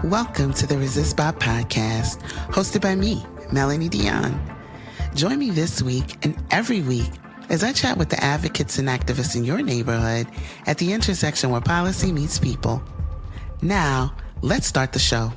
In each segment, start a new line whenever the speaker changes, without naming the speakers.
Welcome to the Resist Bob podcast, hosted by me, Melanie Dion. Join me this week and every week as I chat with the advocates and activists in your neighborhood at the intersection where policy meets people. Now, let's start the show.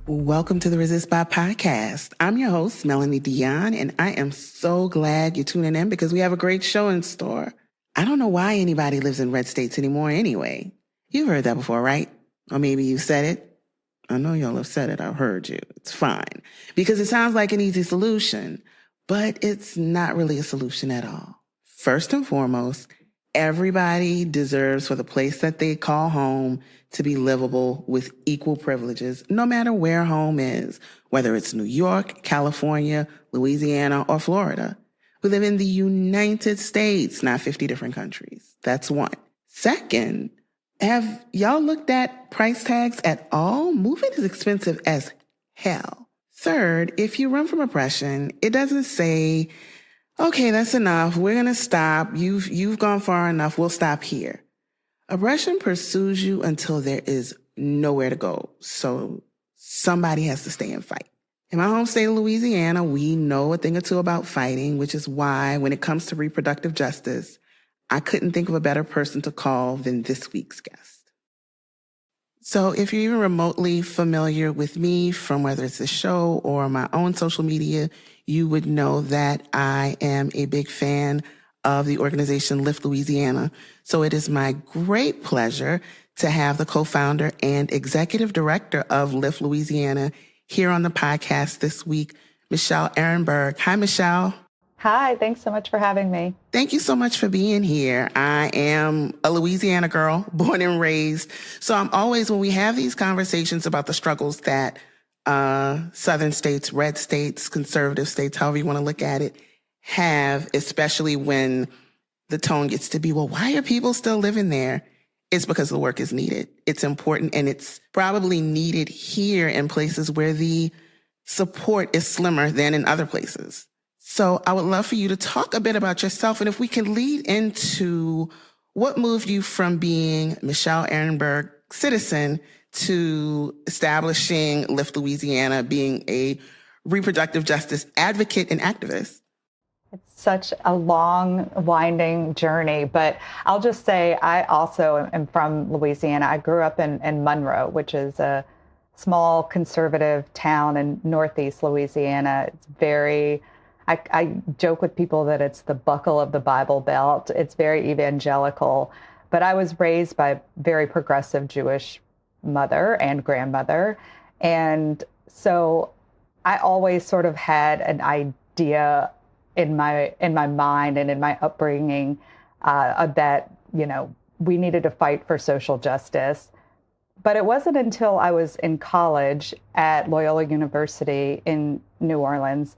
Welcome to the Resist Bob podcast. I'm your host, Melanie Dion, and I am so glad you're tuning in because we have a great show in store. I don't know why anybody lives in red states anymore anyway. You've heard that before, right? Or maybe you said it. I know y'all have said it. I've heard you. It's fine. Because it sounds like an easy solution, but it's not really a solution at all. First and foremost, everybody deserves for the place that they call home to be livable with equal privileges, no matter where home is, whether it's New York, California, Louisiana, or Florida. We live in the United States, not 50 different countries. That's one. Second, have y'all looked at price tags at all? Moving is expensive as hell. Third, if you run from oppression, it doesn't say, okay, that's enough. We're going to stop. You've gone far enough. We'll stop here. Oppression pursues you until there is nowhere to go. So somebody has to stay and fight. In my home state of Louisiana, we know a thing or two about fighting, which is why when it comes to reproductive justice, I couldn't think of a better person to call than this week's guest. So if you're even remotely familiar with me from whether it's the show or my own social media, you would know that I am a big fan of the organization Lift Louisiana. So it is my great pleasure to have the co-founder and executive director of Lift Louisiana here on the podcast this week, Michelle Erenberg. Hi, Michelle.
Hi, thanks so much for having me.
Thank you so much for being here. I am a Louisiana girl, born and raised. So I'm always, when we have these conversations about the struggles that southern states, red states, conservative states, however you want to look at it, have, especially when the tone gets to be, well, why are people still living there? It's because the work is needed. It's important, and it's probably needed here in places where the support is slimmer than in other places. So I would love for you to talk a bit about yourself, and if we can lead into what moved you from being Michelle Erenberg citizen to establishing Lift Louisiana, being a reproductive justice advocate and activist.
It's such a long, winding journey, but I'll just say I also am from Louisiana. I grew up in Monroe, which is a small conservative town in Northeast Louisiana. It's very, I joke with people that it's the buckle of the Bible Belt. It's very evangelical, but I was raised by a very progressive Jewish mother and grandmother. And so I always sort of had an idea in my mind and in my upbringing that, you know, we needed to fight for social justice. But it wasn't until I was in college at Loyola University in New Orleans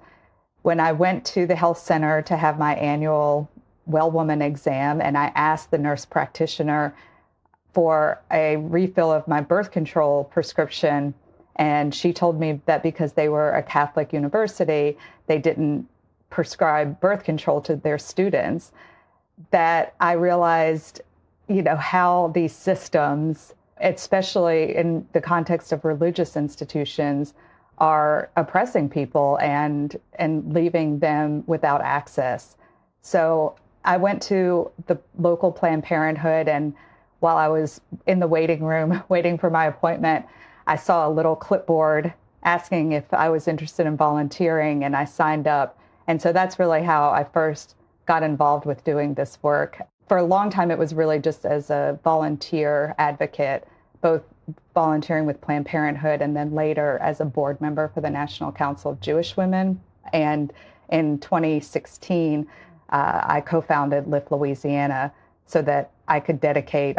when I went to the health center to have my annual Well Woman exam, and I asked the nurse practitioner for a refill of my birth control prescription. And she told me that because they were a Catholic university, they didn't prescribe birth control to their students, that I realized, you know, how these systems, especially in the context of religious institutions, are oppressing people and leaving them without access. So I went to the local Planned Parenthood, and while I was in the waiting room waiting for my appointment, I saw a little clipboard asking if I was interested in volunteering, and I signed up. And so that's really how I first got involved with doing this work. For a long time, it was really just as a volunteer advocate, both volunteering with Planned Parenthood and then later as a board member for the National Council of Jewish Women. And in 2016, I co-founded Lift Louisiana so that I could dedicate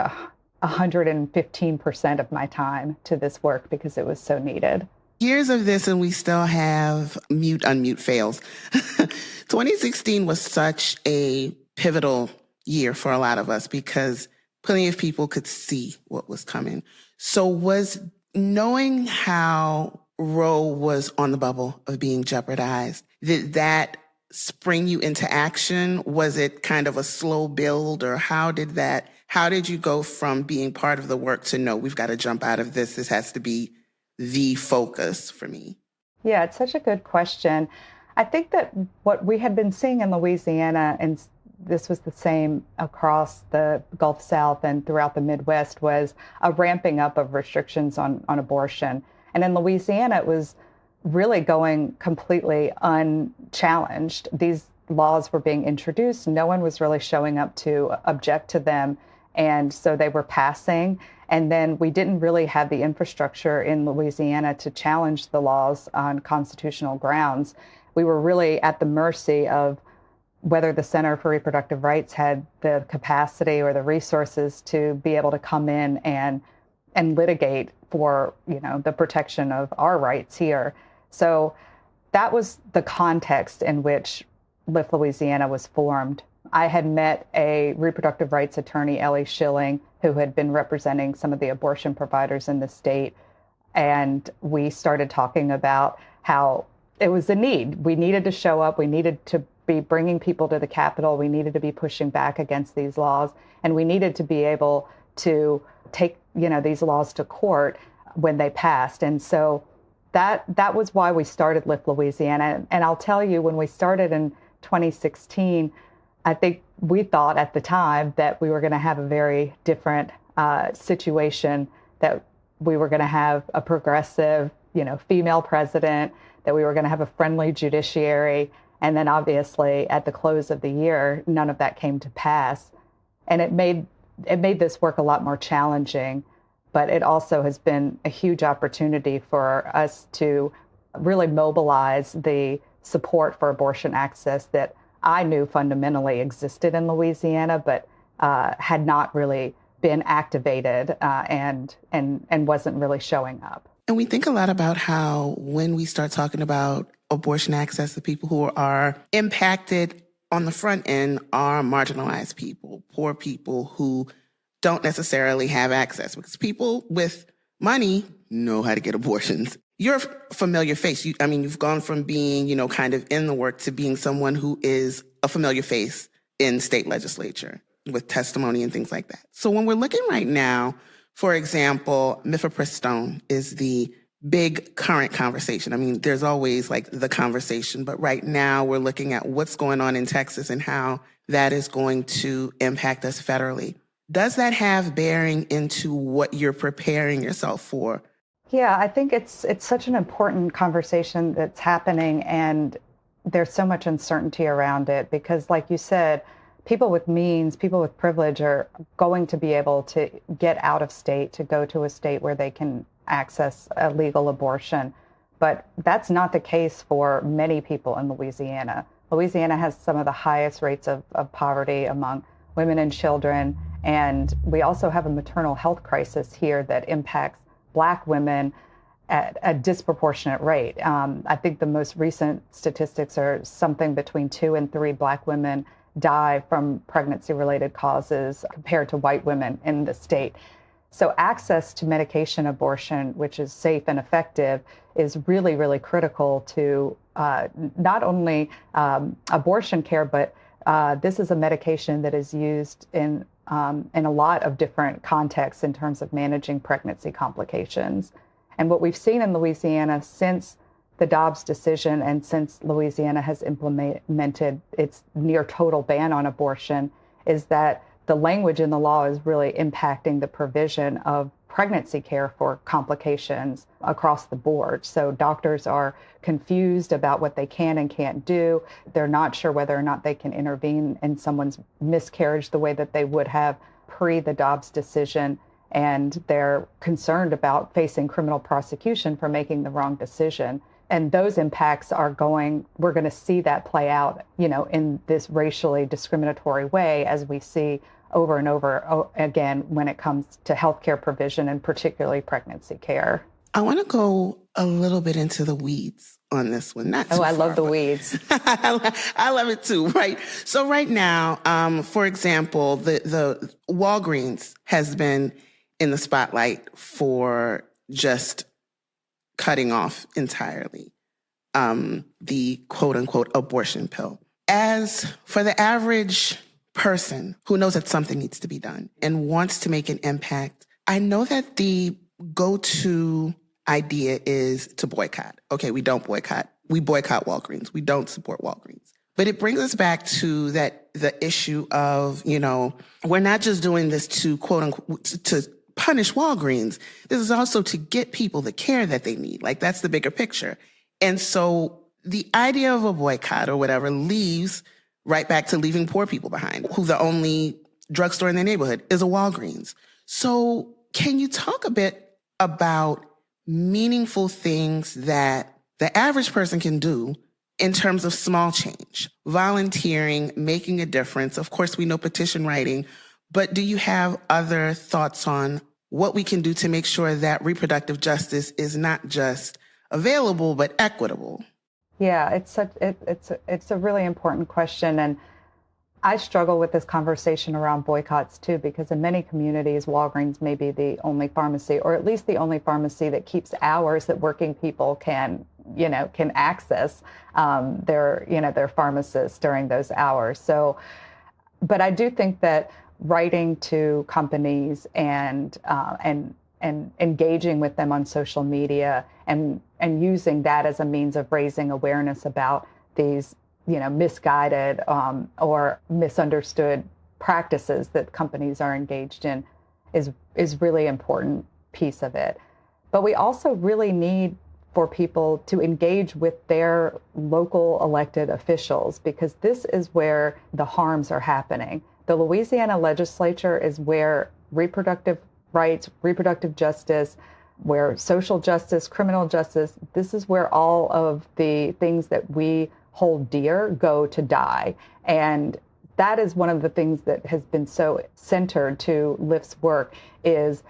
115% of my time to this work because it was so needed.
Years of this and we still have mute, unmute fails. 2016 was such a pivotal year for a lot of us because plenty of people could see what was coming. So was knowing how Roe was on the bubble of being jeopardized, did that spring you into action? Was it kind of a slow build, or how did that How did you go from being part of the work to no, we've got to jump out of this. This has to be the focus for me?
Yeah, it's such a good question. I think that what we had been seeing in Louisiana, and this was the same across the Gulf South and throughout the Midwest, was a ramping up of restrictions on abortion. And in Louisiana, it was really going completely unchallenged. These laws were being introduced. No one was really showing up to object to them. And so they were passing. And then we didn't really have the infrastructure in Louisiana to challenge the laws on constitutional grounds. We were really at the mercy of whether the Center for Reproductive Rights had the capacity or the resources to be able to come in and litigate for, the protection of our rights here. So that was the context in which Lift Louisiana was formed. I had met a reproductive rights attorney, Ellie Schilling, who had been representing some of the abortion providers in the state. And we started talking about how it was a need. We needed to show up. We needed to be bringing people to the Capitol. We needed to be pushing back against these laws. And we needed to be able to take, these laws to court when they passed. And so that was why we started Lift Louisiana. And I'll tell you, when we started in 2016, I think we thought at the time that we were going to have a very different situation, that we were going to have a progressive, female president, that we were going to have a friendly judiciary. And then obviously at the close of the year, none of that came to pass. And it made this work a lot more challenging, but it also has been a huge opportunity for us to really mobilize the support for abortion access that I knew fundamentally existed in Louisiana, but had not really been activated and wasn't really showing up.
And we think a lot about how when we start talking about abortion access, the people who are impacted on the front end are marginalized people, poor people who don't necessarily have access, because people with money know how to get abortions. You're a familiar face. You've gone from being, kind of in the work to being someone who is a familiar face in state legislature with testimony and things like that. So when we're looking right now, for example, mifepristone is the big current conversation. There's always the conversation, but right now we're looking at what's going on in Texas and how that is going to impact us federally. Does that have bearing into what you're preparing yourself for?
Yeah, I think it's such an important conversation that's happening, and there's so much uncertainty around it because, like you said, people with means, people with privilege are going to be able to get out of state, to go to a state where they can access a legal abortion. But that's not the case for many people in Louisiana. Louisiana has some of the highest rates of poverty among women and children. And we also have a maternal health crisis here that impacts Black women at a disproportionate rate. I think the most recent statistics are something between 2 and 3 Black women die from pregnancy-related causes compared to white women in the state. So access to medication abortion, which is safe and effective, is really, really critical to not only abortion care, but this is a medication that is used in a lot of different contexts in terms of managing pregnancy complications. And what we've seen in Louisiana since the Dobbs decision and since Louisiana has implemented its near total ban on abortion is that the language in the law is really impacting the provision of pregnancy care for complications across the board. So doctors are confused about what they can and can't do. They're not sure whether or not they can intervene in someone's miscarriage the way that they would have pre the Dobbs decision. And they're concerned about facing criminal prosecution for making the wrong decision. And those impacts we're going to see that play out, in this racially discriminatory way, as we see over and over again when it comes to healthcare provision and particularly pregnancy care.
I want to go a little bit into the weeds on this one. Not too
I
far,
love the weeds.
I love it too, right? So right now, for example, the Walgreens has been in the spotlight for just cutting off entirely the quote unquote abortion pill. As for the average person who knows that something needs to be done and wants to make an impact, I know that the go-to idea is to boycott. Okay, we don't boycott. We boycott Walgreens. We don't support Walgreens. But it brings us back to the issue of, we're not just doing this to quote unquote, to punish Walgreens. This is also to get people the care that they need. Like, that's the bigger picture. And so the idea of a boycott or whatever leaves right back to leaving poor people behind, who the only drugstore in their neighborhood is a Walgreens. So can you talk a bit about meaningful things that the average person can do in terms of small change, volunteering, making a difference? Of course, we know petition writing, but do you have other thoughts on what we can do to make sure that reproductive justice is not just available, but equitable?
Yeah, it's a really important question. And I struggle with this conversation around boycotts too, because in many communities, Walgreens may be the only pharmacy, or at least the only pharmacy that keeps hours that working people can access their pharmacists during those hours. So, but I do think that writing to companies and engaging with them on social media and using that as a means of raising awareness about these misguided or misunderstood practices that companies are engaged in is really important piece of it. But we also really need for people to engage with their local elected officials, because this is where the harms are happening. The Louisiana legislature is where reproductive rights, reproductive justice, where social justice, criminal justice, this is where all of the things that we hold dear go to die. And that is one of the things that has been so centered to Lift's work, is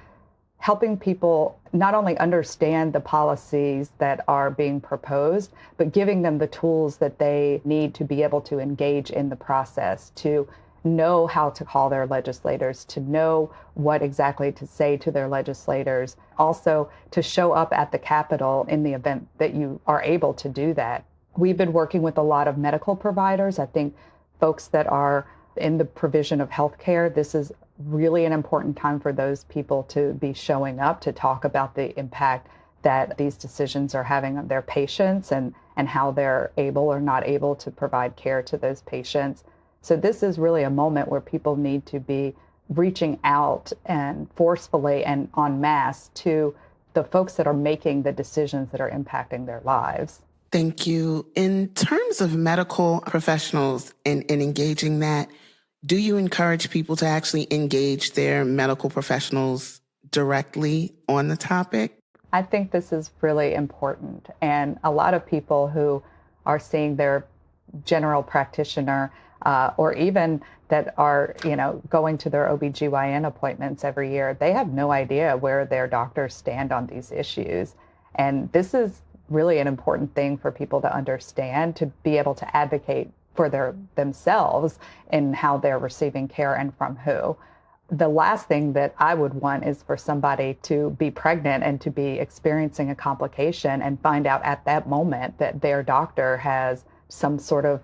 helping people not only understand the policies that are being proposed, but giving them the tools that they need to be able to engage in the process, to know how to call their legislators, to know what exactly to say to their legislators, also to show up at the Capitol in the event that you are able to do that. We've been working with a lot of medical providers. I think folks that are in the provision of healthcare, this is really an important time for those people to be showing up to talk about the impact that these decisions are having on their patients and how they're able or not able to provide care to those patients. So this is really a moment where people need to be reaching out and forcefully and en masse to the folks that are making the decisions that are impacting their lives.
Thank you. In terms of medical professionals and engaging that, do you encourage people to actually engage their medical professionals directly on the topic?
I think this is really important. And a lot of people who are seeing their general practitioner or even that are, going to their OBGYN appointments every year, they have no idea where their doctors stand on these issues. And this is really an important thing for people to understand, to be able to advocate for themselves in how they're receiving care and from who. The last thing that I would want is for somebody to be pregnant and to be experiencing a complication and find out at that moment that their doctor has some sort of,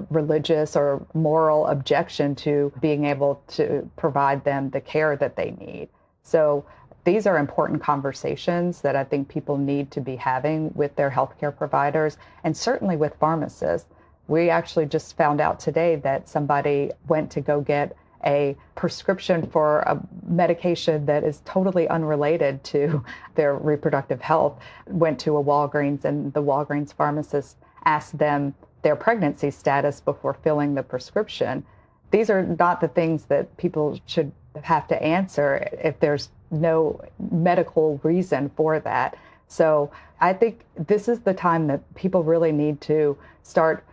religious or moral objection to being able to provide them the care that they need. So these are important conversations that I think people need to be having with their healthcare providers and certainly with pharmacists. We actually just found out today that somebody went to go get a prescription for a medication that is totally unrelated to their reproductive health, went to a Walgreens, and the Walgreens pharmacist asked them their pregnancy status before filling the prescription. These are not the things that people should have to answer if there's no medical reason for that. So I think this is the time that people really need to start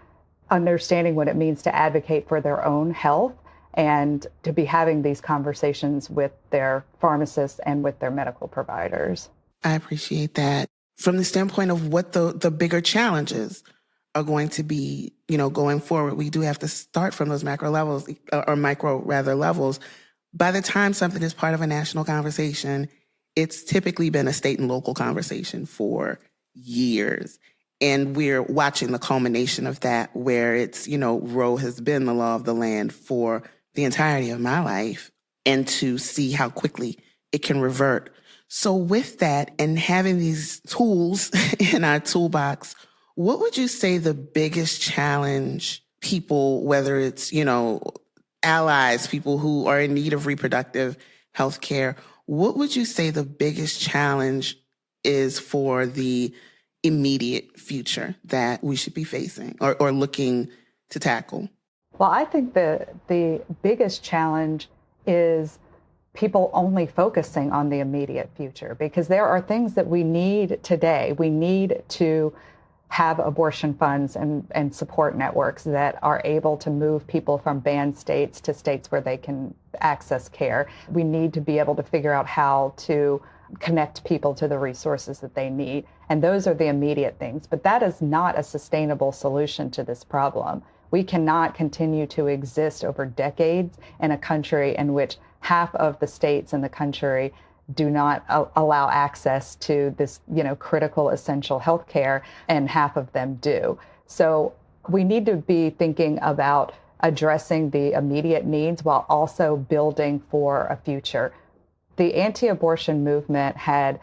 understanding what it means to advocate for their own health and to be having these conversations with their pharmacists and with their medical providers.
I appreciate that. From the standpoint of what the bigger challenges are going to be, going forward, we do have to start from those macro levels or micro rather levels. By the time something is part of a national conversation, it's typically been a state and local conversation for years. And we're watching the culmination of that, where it's, Roe has been the law of the land for the entirety of my life and to see how quickly it can revert. So with that and having these tools in our toolbox, what would you say the biggest challenge people, whether it's, allies, people who are in need of reproductive health care, what would you say the biggest challenge is for the immediate future that we should be facing or looking to tackle?
Well, I think the biggest challenge is people only focusing on the immediate future, because there are things that we need today. We need to have abortion funds and support networks that are able to move people from banned states to states where they can access care. We need to be able to figure out how to connect people to the resources that they need. And those are the immediate things. But that is not a sustainable solution to this problem. We cannot continue to exist over decades in a country in which half of the states in the country do not allow access to this, critical, essential health care, and half of them do. So we need to be thinking about addressing the immediate needs while also building for a future. The anti-abortion movement had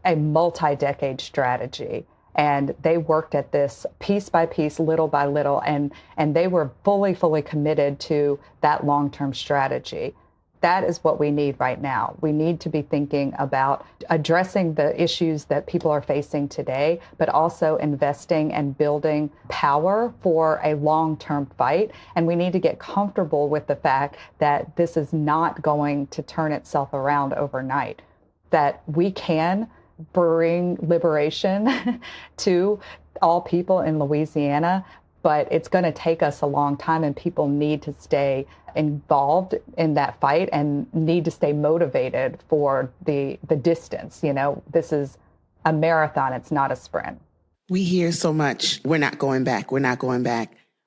a multi-decade strategy, and they worked at this piece by piece, little by little, and they were fully committed to that long-term strategy. That is what we need right now. We need to be thinking about addressing the issues that people are facing today, but also investing and building power for a long-term fight. And we need to get comfortable with the fact that this is not going to turn itself around overnight, that we can bring liberation to all people in Louisiana, but it's going to take us a long time, and people need to stay involved in that fight and need to stay motivated for the distance. This is a marathon. It's not a sprint.
We hear so much, we're not going back,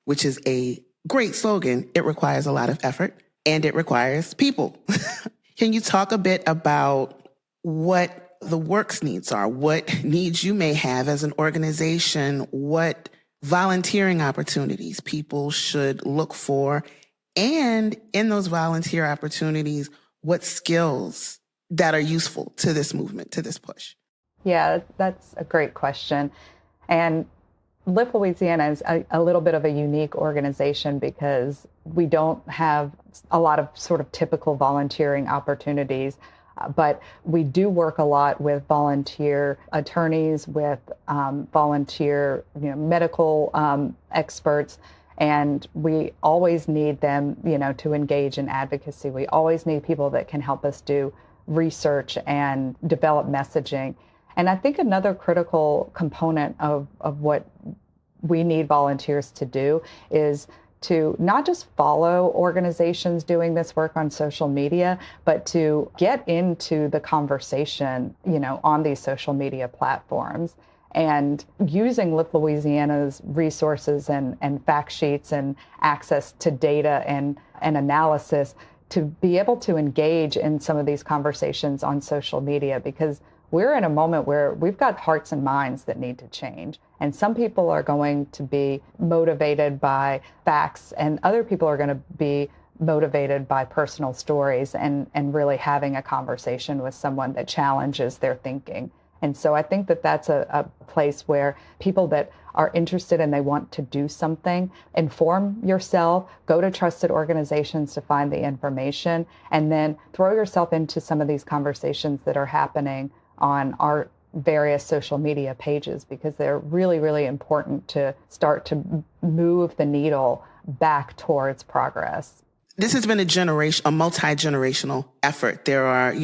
which is a great slogan. It requires a lot of effort and it requires people. Can you talk a bit about what the work's needs are, what needs you may have as an organization, what volunteering opportunities people should look for, and in those volunteer opportunities, what skills that are useful to this movement, to this push?
Yeah, that's a great question. And Lift Louisiana is a little bit of a unique organization because we don't have a lot of sort of typical volunteering opportunities. But we do work a lot with volunteer attorneys, with volunteer medical experts, and we always need them to engage in advocacy. We always need people that can help us do research and develop messaging. And I think another critical component of what we need volunteers to do is to not just follow organizations doing this work on social media, but to get into the conversation, on these social media platforms, and using Lift Louisiana's resources and fact sheets and access to data and analysis to be able to engage in some of these conversations on social media, because we're in a moment where we've got hearts and minds that need to change. And some people are going to be motivated by facts, and other people are going to be motivated by personal stories and really having a conversation with someone that challenges their thinking. And so I think that that's a place where people that are interested and they want to do something, inform yourself, go to trusted organizations to find the information, and then throw yourself into some of these conversations that are happening on our various social media pages, because they're really, really important to start to move the needle back towards progress.
This has been a multi-generational effort. There are,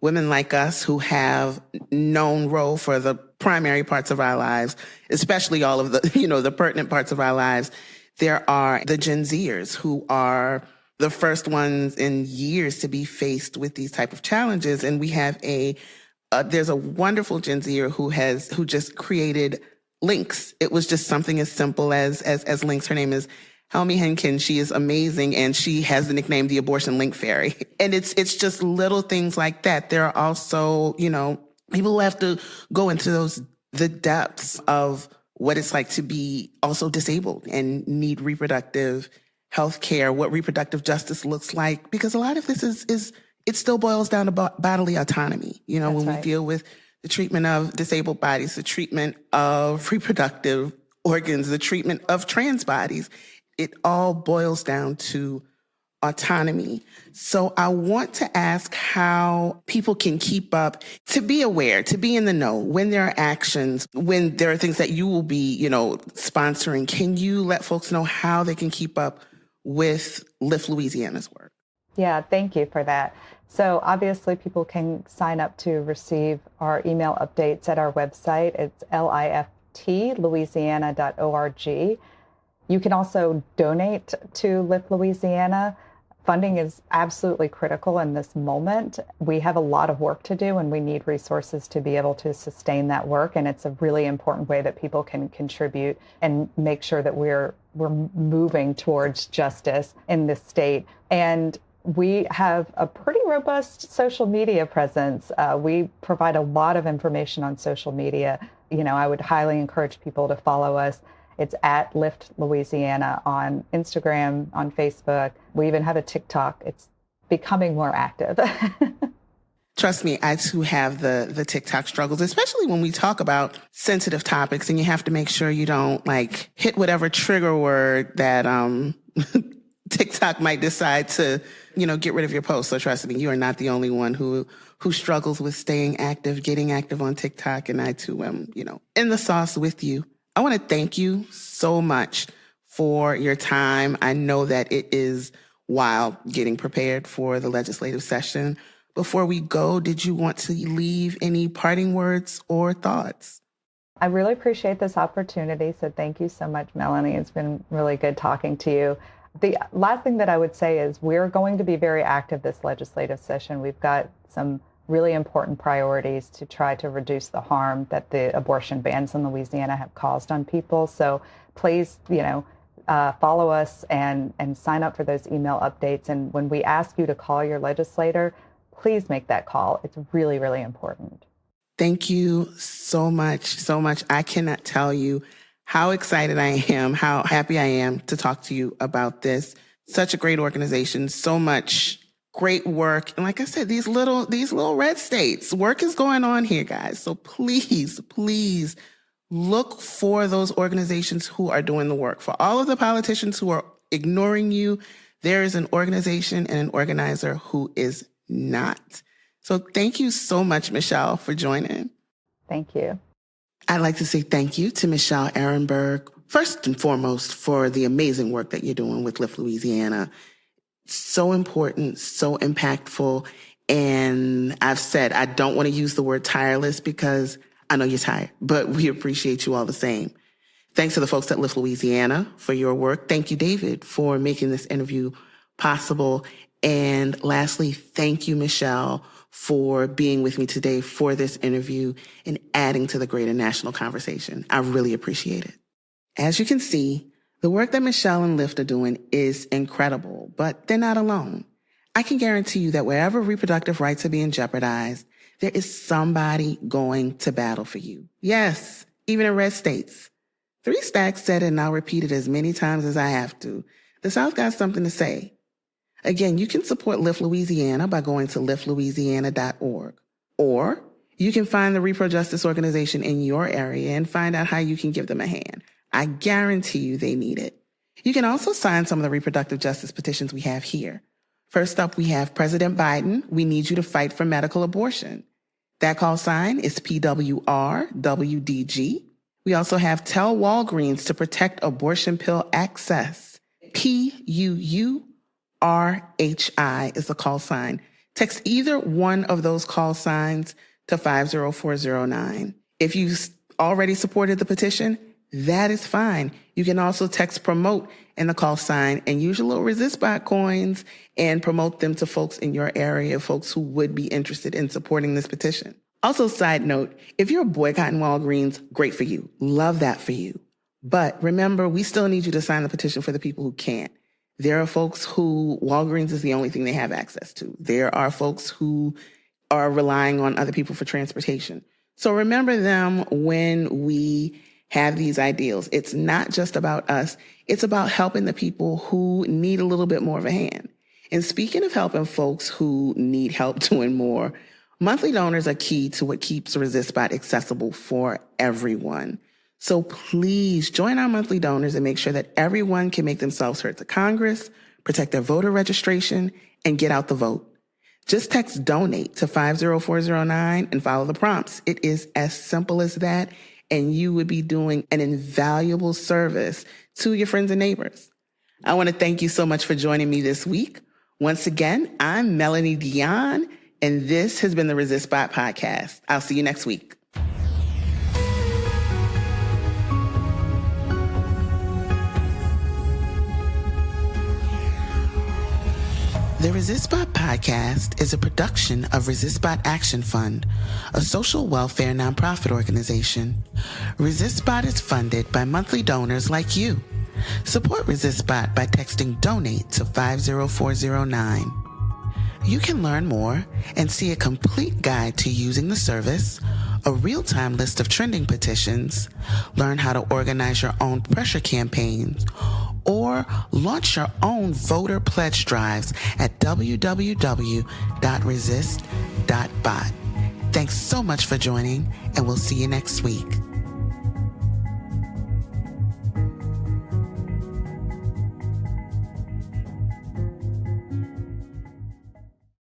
women like us who have known Roe for the primary parts of our lives, especially all of the, the pertinent parts of our lives. There are the Gen Zers who are the first ones in years to be faced with these type of challenges. And we have there's a wonderful Gen Zer who just created links. It was just something as simple as links. Her name is Helmi Henkin. She is amazing, and she has the nickname the Abortion Link Fairy. And it's just little things like that. There are also, people who have to go into the depths of what it's like to be also disabled and need reproductive healthcare, what reproductive justice looks like, because a lot of this is it still boils down to bodily autonomy. You know, when we deal with the treatment of disabled bodies, the treatment of reproductive organs, the treatment of trans bodies, it all boils down to autonomy. So I want to ask how people can keep up, to be aware, to be in the know when there are actions, when there are things that you will be, sponsoring. Can you let folks know how they can keep up with Lift Louisiana's work?
Yeah, thank you for that. So obviously people can sign up to receive our email updates at our website. It's liftlouisiana.org. You can also donate to Lift Louisiana. Funding is absolutely critical in this moment. We have a lot of work to do and we need resources to be able to sustain that work. And it's a really important way that people can contribute and make sure that we're moving towards justice in this state. And we have a pretty robust social media presence. We provide a lot of information on social media. I would highly encourage people to follow us. It's at Lift Louisiana on Instagram, on Facebook. We even have a TikTok. It's becoming more active.
Trust me, I too have the TikTok struggles, especially when we talk about sensitive topics and you have to make sure you don't hit whatever trigger word that TikTok might decide to, get rid of your post. So trust me, you are not the only one who struggles with staying active, getting active on TikTok. And I too am, in the sauce with you. I want to thank you so much for your time. I know that it is wild getting prepared for the legislative session. Before we go, did you want to leave any parting words or thoughts?
I really appreciate this opportunity. So thank you so much, Melanie. It's been really good talking to you. The last thing that I would say is we're going to be very active this legislative session. We've got some really important priorities to try to reduce the harm that the abortion bans in Louisiana have caused on people. So please, follow us and sign up for those email updates. And when we ask you to call your legislator, please make that call. It's really, really important.
Thank you so much, so much. I cannot tell you how excited I am, how happy I am to talk to you about this. Such a great organization, so much great work. And like I said, these little red states, work is going on here, guys. So please, please look for those organizations who are doing the work. For all of the politicians who are ignoring you, there is an organization and an organizer who is not. So thank you so much, Michelle, for joining.
Thank you.
I'd like to say thank you to Michelle Erenberg, first and foremost, for the amazing work that you're doing with Lift Louisiana. So important, so impactful. And I've said I don't want to use the word tireless because I know you're tired, but we appreciate you all the same. Thanks to the folks at Lift Louisiana for your work. Thank you, David, for making this interview possible. And lastly, thank you, Michelle, for being with me today for this interview and adding to the greater national conversation. I really appreciate it. As you can see, the work that Michelle and Lift are doing is incredible, but they're not alone. I can guarantee you that wherever reproductive rights are being jeopardized, there is somebody going to battle for you. Yes, even in red states. Three Stacks said it, and I'll repeat it as many times as I have to. The South got something to say. Again, you can support Lift Louisiana by going to liftlouisiana.org. Or you can find the Repro Justice Organization in your area and find out how you can give them a hand. I guarantee you they need it. You can also sign some of the reproductive justice petitions we have here. First up, we have President Biden, we need you to fight for medical abortion. That call sign is PWRWDG. We also have Tell Walgreens to protect abortion pill access. PUURHI is the call sign. Text either one of those call signs to 50409. If you already supported the petition, that is fine. You can also text promote in the call sign and use your little resist bot coins and promote them to folks in your area, folks who would be interested in supporting this petition. Also, side note, if you're boycotting Walgreens, great for you. Love that for you. But remember, we still need you to sign the petition for the people who can't. There are folks who Walgreens is the only thing they have access to. There are folks who are relying on other people for transportation. So remember them when we have these ideals. It's not just about us. It's about helping the people who need a little bit more of a hand. And speaking of helping folks who need help doing more, monthly donors are key to what keeps ResistBot accessible for everyone. So please join our monthly donors and make sure that everyone can make themselves heard to Congress, protect their voter registration, and get out the vote. Just text donate to 50409 and follow the prompts. It is as simple as that, and you would be doing an invaluable service to your friends and neighbors. I want to thank you so much for joining me this week. Once again, I'm Melanie Dion, and this has been the ResistBot Podcast. I'll see you next week. The ResistBot Podcast is a production of ResistBot Action Fund, a social welfare nonprofit organization. ResistBot is funded by monthly donors like you. Support ResistBot by texting donate to 50409. You can learn more and see a complete guide to using the service, a real-time list of trending petitions, learn how to organize your own pressure campaigns, or launch your own voter pledge drives at www.resist.bot. Thanks so much for joining, and we'll see you next week.